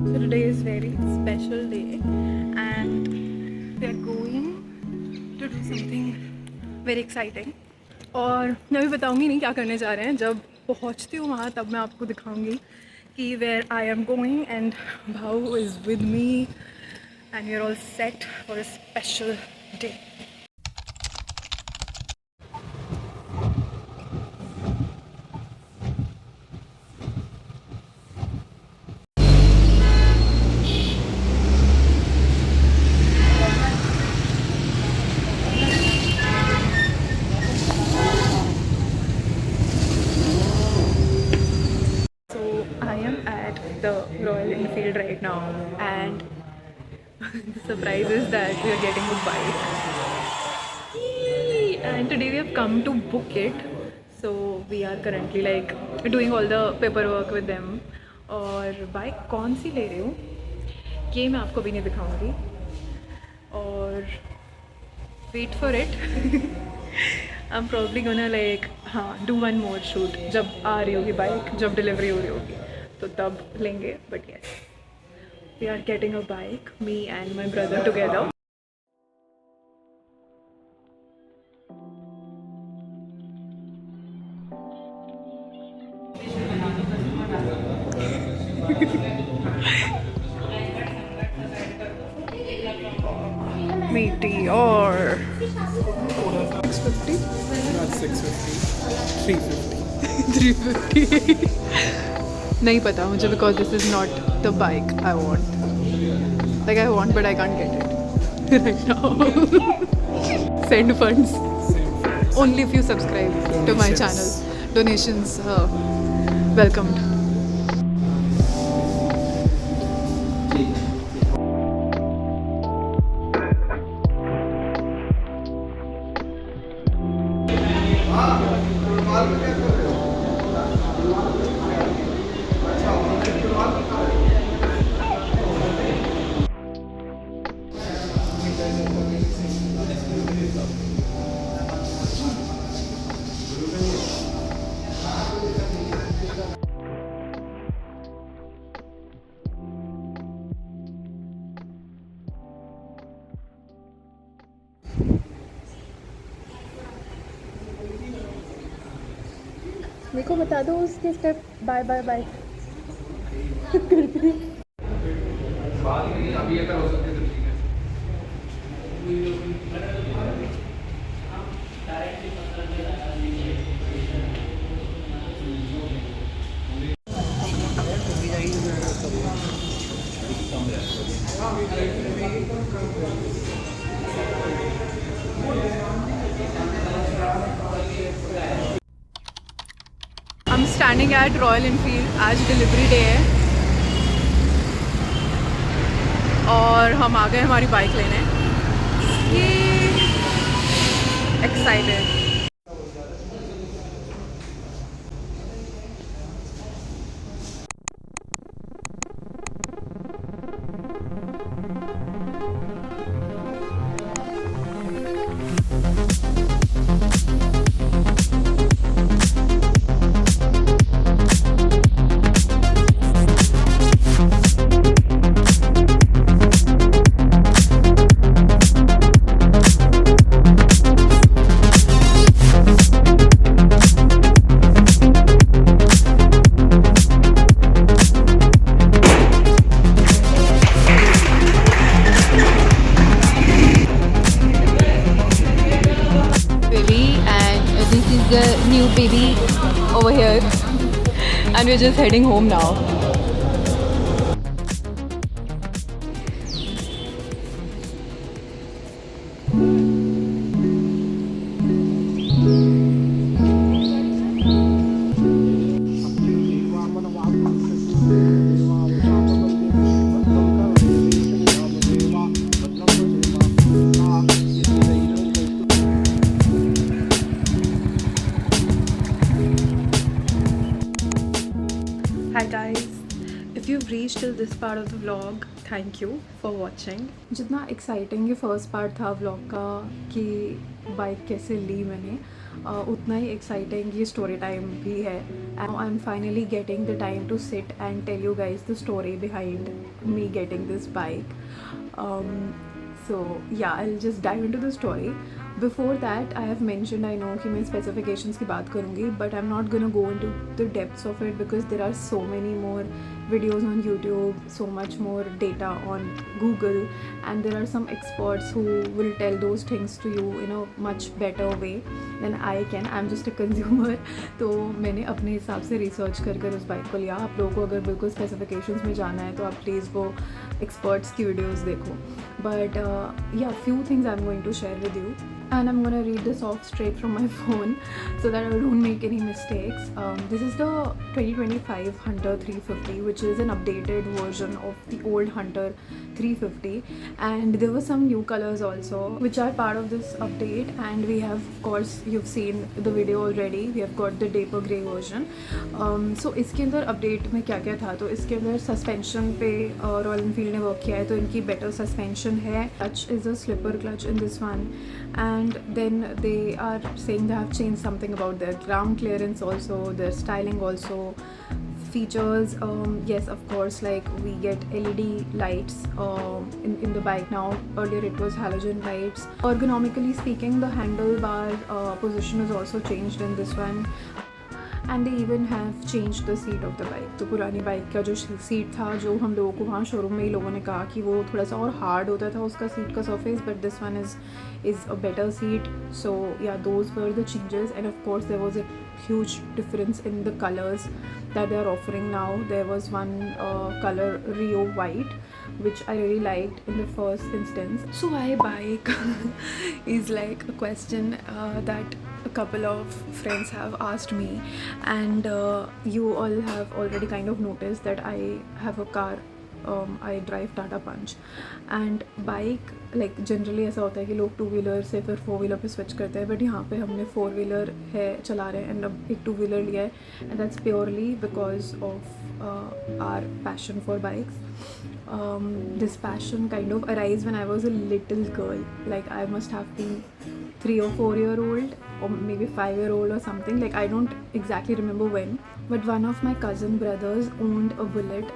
So today is very special day and we are going to do something very exciting. और मैं अभी बताऊंगी नहीं क्या करने जा रहे हैं, जब पहुंचती हूँ वहाँ तब मैं आपको दिखाऊंगी कि where I am going and Bhau is with me and we are all set for a special day. I am at the Royal Enfield right now and the surprise is that we are getting a bike. Yay! And today we have come to book it. So we are currently like doing all the paperwork with them. और bike कौन सी ले रही हूँ ये मैं आपको भी नहीं दिखाऊंगी. और wait for it. I am probably gonna like do one more shoot जब आ रही होगी बाइक, जब डिलीवरी हो रही होगी तो तब लेंगे. But yes, we are getting a bike, me and my brother together. Meteor 650. Not 650, 350. 350. नहीं पता मुझे because this is not the bike I want. Like I want but I can't get it right now. Send funds. Only if you subscribe to my channel. Donations welcomed. मेरे को बता दो उसके step. Bye bye bye. I'm standing at Royal Enfield. आज delivery day है और हम आ गए हमारी बाइक लेने. ये excited. The new baby over here and we're just heading home now. Hi guys, if you've reached till this part of the vlog, thank you for watching. जितना exciting ये first part था vlog का कि bike कैसे ली मैंने, उतना ही एक्साइटिंग ये स्टोरी टाइम भी है. And I am finally getting the time to sit and tell you guys the story behind me getting this bike. So yeah, I'll just dive into the story. Before that, I have mentioned, I know कि मैं specifications की बात करूँगी, but I'm not gonna go into the depths of it because there are so many more videos on YouTube, so much more data on Google, and there are some experts who will tell those things to you in a much better way than I can. I'm just a consumer. तो मैंने अपने हिसाब से research कर उस bike को लिया. आप लोगों को अगर बिल्कुल स्पेसिफिकेशंस में जाना है तो आप प्लीज़ वो एक्सपर्ट्स की वीडियोस देखो. But yeah, few things I'm going to share with you, and I'm going to read this off straight from my phone so that I don't make any mistakes. This is the 2025 Hunter 350, which is an updated version of the old Hunter 350, and there were some new colors also which are part of this update. And we have, of course, you've seen the video already, we have got the Dapper Grey version. So इसके अंदर update में क्या क्या था, तो इसके अंदर suspension पे रॉयल एनफील्ड ने वर्क किया है, तो इनकी बेटर सस्पेंशन है. Clutch is a slipper clutch in this one, and then they are saying they have changed something about their ground clearance also, their styling also. Features, yes, of course, like we get LED lights in the bike now. Earlier it was halogen lights. Ergonomically speaking, the handlebar position is also changed in this one, and they even have changed the seat of the bike. तो पुरानी bike का जो seat था, जो हम लोगों को वहाँ शोरूम में ही लोगों ने कहा कि वो थोड़ा सा और हार्ड होता था उसका सीट का surface, but this one is a better seat. So yeah, those were the changes. And of course there was a huge difference in the colors that they are offering now. There was one color Rio white, which I really liked in the first instance. So why bike is like a question that a couple of friends have asked me, and you all have already kind of noticed that I have a car. I drive Tata Punch, and bike like generally ऐसा होता है कि लोग two wheeler से फिर four wheeler पे switch करते हैं, बट यहाँ पे हमने फोर व्हीलर है चला रहे हैं एंड अब एक टू व्हीलर लिया है, and that's purely because of our passion for bikes. This passion kind of arise when I was a little girl. Like I must have been 3 or 4 year old, or maybe 5 year old or something. Like I don't exactly remember when, but one of my cousin brothers owned a Bullet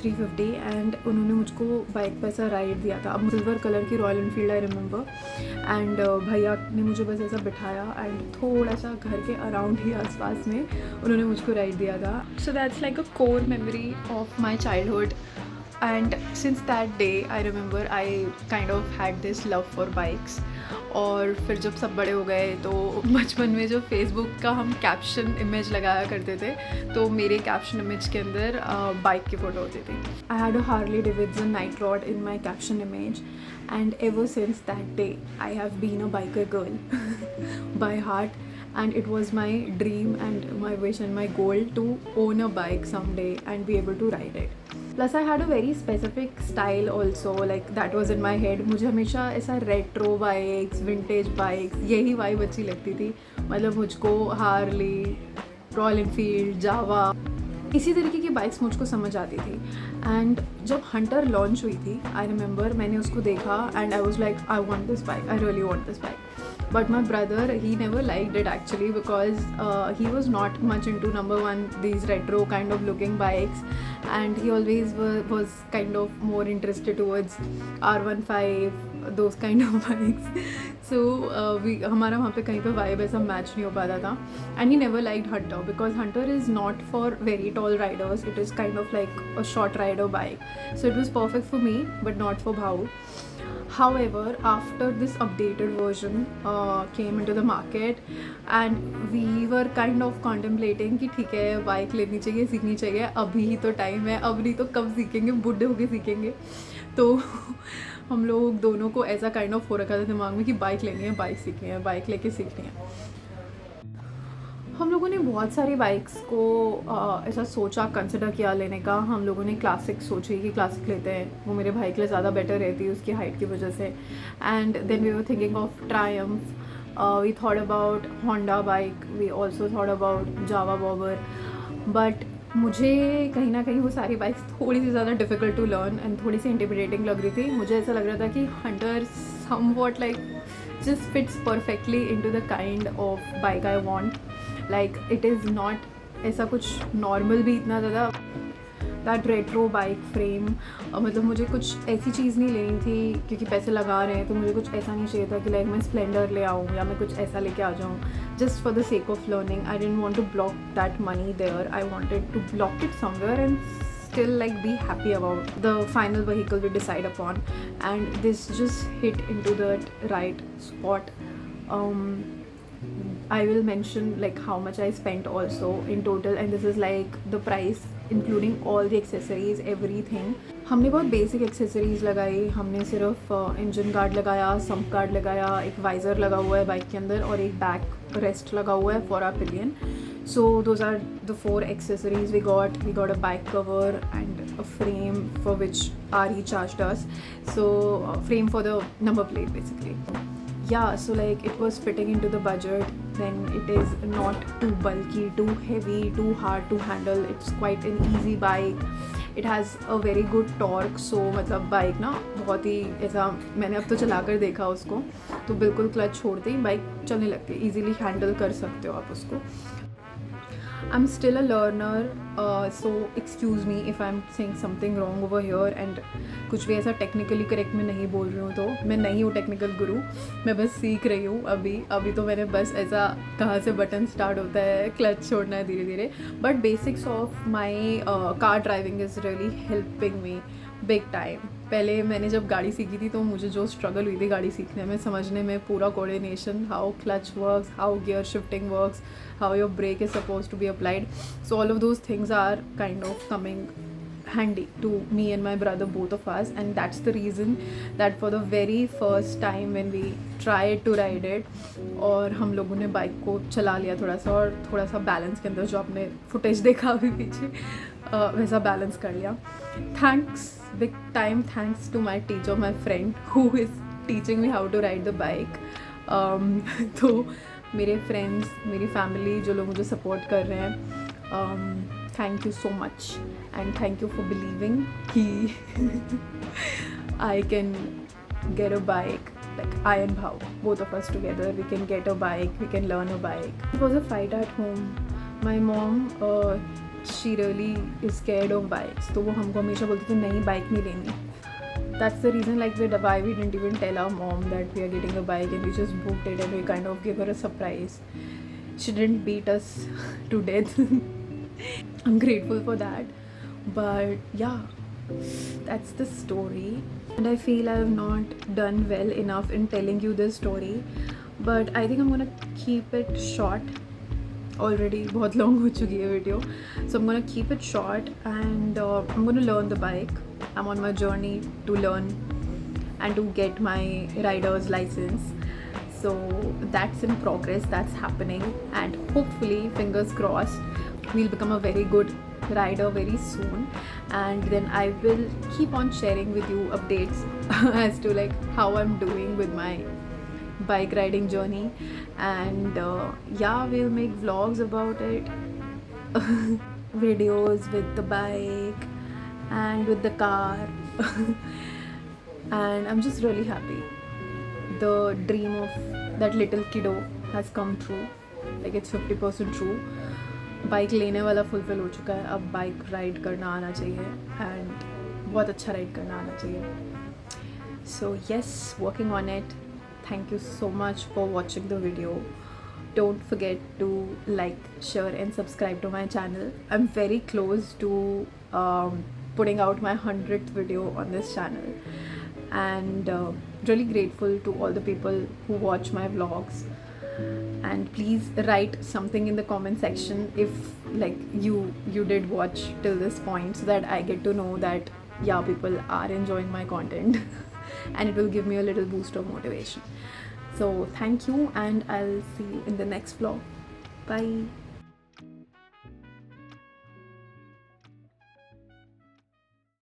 350 and उन्होंने मुझको bike पे ऐसा ride दिया था. अब silver colour की royal Enfield I remember, and भैया ने मुझे बस ऐसा बिठाया एंड थोड़ा सा घर के अराउंड ही आसपास में उन्होंने मुझको राइड दिया था. So that's like a core memory of my childhood, and since that day I remember I kind of had this love for bikes. और फिर जब सब बड़े हो गए तो बचपन में जो फेसबुक का हम कैप्शन इमेज लगाया करते थे, तो मेरे कैप्शन इमेज के अंदर बाइक की फ़ोटो होती थी. I had a Harley Davidson Night Rod in my caption image, and ever since that day I have been a biker girl by heart. And it was my dream and my wish and my goal to own a bike someday and be able to ride it. Plus I had a very specific style also, like that was in my head. मुझे हमेशा ऐसा retro bikes, vintage bikes, यही vibe अच्छी लगती थी. मतलब मुझको Harley, royal Enfield, जावा, इसी तरीके की बाइक्स मुझको समझ आती थी. एंड जब हंटर लॉन्च हुई थी, आई रिमेंबर मैंने उसको देखा and I was like I want this bike, I really want this bike. But my brother, he never liked it actually, because he was not much into, number one, these retro kind of looking bikes, and he always was kind of more interested towards R15, those kind of bikes. So हमारा वहाँ पे कहीं पे vibe ऐसा match नहीं हो पाता था. And he never liked Hunter because Hunter is not for very tall riders. It is kind of like a short rider bike. So it was perfect for me, but not for Bhau. However, after this updated version came into the market, and we were kind of contemplating कि ठीक है bike लेनी चाहिए, सीखनी चाहिए, अभी ही तो time है, अब नहीं तो कब सीखेंगे, बूढ़े होके सीखेंगे. तो हम लोग दोनों को ऐसा काइंड ऑफ हो रखा था दिमाग में कि बाइक लेनी है, बाइक सीखनी है, बाइक लेके सीखनी है. हम लोगों ने बहुत सारी बाइक्स को ऐसा सोचा, कंसिडर किया लेने का. हम लोगों ने क्लासिक सोची कि क्लासिक लेते हैं, वो मेरे भाई के लिए ज़्यादा बेटर रहती है उसकी हाइट की वजह से. And then we were thinking of Triumph, we thought about Honda bike, we also thought about Jawa Bobber. But मुझे कहीं ना कहीं वो सारी बाइक्स थोड़ी सी ज़्यादा डिफ़िकल्ट टू लर्न एंड थोड़ी सी इंटिमिडेटिंग लग रही थी. मुझे ऐसा लग रहा था कि Hunter somewhat like just fits perfectly into the kind of bike I want. Like it is not ऐसा कुछ normal भी इतना ज़्यादा दैट रेट्रो बाइक फ्रेम, मतलब मुझे कुछ ऐसी चीज़ नहीं लेनी थी क्योंकि पैसे लगा रहे हैं तो मुझे कुछ ऐसा नहीं चाहिए था कि लाइक मैं स्प्लेंडर ले आऊँ या मैं कुछ ऐसा लेके आ जाऊँ just for the sake of learning. I didn't want to block that money there. I wanted to block it somewhere and still like be happy about the final vehicle we decide upon, and this just hit into that right spot. I will mention like how much I spent also in total, and this is like the price including all the accessories, everything. हमने बहुत basic accessories लगाई. हमने सिर्फ engine guard लगाया, sump guard लगाया, एक visor लगा हुआ है बाइक के अंदर और एक बैक रेस्ट लगा हुआ है for our pillion. So those are the 4 accessories we got. We got a bike cover and a frame for which Ari charged us. So frame for the number plate basically. Yeah, so like it was fitting into the budget. Then it is not too bulky, too heavy, too hard to handle. It's quite an easy bike. It has a very good torque. So मतलब bike ना बहुत ही ऐसा, मैंने अब तो चला कर देखा उसको तो बिल्कुल क्लच छोड़ते ही बाइक चलने लगती है. ईजिली हैंडल कर सकते हो आप उसको. I'm still a learner, so excuse me if I'm saying something wrong over here and कुछ भी ऐसा टेक्निकली करेक्ट मैं नहीं बोल रही हूँ. तो मैं नहीं हूँ टेक्निकल गुरु, मैं बस सीख रही हूँ अभी तो मैंने बस ऐसा कहाँ से बटन स्टार्ट होता है, क्लच छोड़ना है धीरे धीरे. But basics of my car driving is really helping me big time. पहले मैंने जब गाड़ी सीखी थी तो मुझे जो स्ट्रगल हुई थी गाड़ी सीखने में, समझने में, पूरा coordination, how clutch works, how gear shifting works, how your brake is supposed to be applied. So all of those things are kind of coming handy to me and my brother, both of us, and that's the reason that for the very first time when we tried to ride it और हम लोगों ने bike को चला लिया थोड़ा सा और थोड़ा सा बैलेंस के अंदर जो आपने फुटेज देखा अभी पीछे वैसा बैलेंस कर लिया. Thanks, big time thanks to my teacher, my friend who is teaching me how to ride the bike. तो मेरे फ्रेंड्स, मेरी फैमिली, जो लोग मुझे सपोर्ट कर रहे हैं, thank you so much and thank you for believing कि I can get a bike. Like I and Bhav, both of us together, we can get a bike, we can learn a bike. It was a fight at home. My mom, she really is scared of bikes. तो वो हमको हमेशा बोलती थी नहीं bike नहीं लेनी. That's the reason like why we didn't even tell our mom that we are getting a bike, and we just booked it and we kind of gave her a surprise. She didn't beat us to death. I'm grateful for that. But yeah, that's the story. And I feel I have not done well enough in telling you this story. But I think I'm gonna keep it short. Already बहुत long हो चुकी है video. So I'm gonna keep it short and I'm gonna learn the bike. I'm on my journey to learn and to get my rider's license. So that's in progress, that's happening, and hopefully, fingers crossed, we'll become a very good rider very soon. And then I will keep on sharing with you updates as to like how I'm doing with my bike riding journey. And yeah, we'll make vlogs about it, videos with the bike and with the car. And I'm just really happy. The dream of that little kiddo has come true. Like it's 50% true. Bike लेने वाला fulfil हो चुका है. अब bike ride करना आना चाहिए and बहुत अच्छा राइड करना आना चाहिए. So yes, working on it. Thank you so much for watching the video. Don't forget to like, share and subscribe to my channel. I'm very close to putting out my 100th video on this channel, and really grateful to all the people who watch my vlogs. And please write something in the comment section if like you did watch till this point, so that I get to know that yeah, people are enjoying my content and it will give me a little boost of motivation. So thank you, and I'll see you in the next vlog. Bye.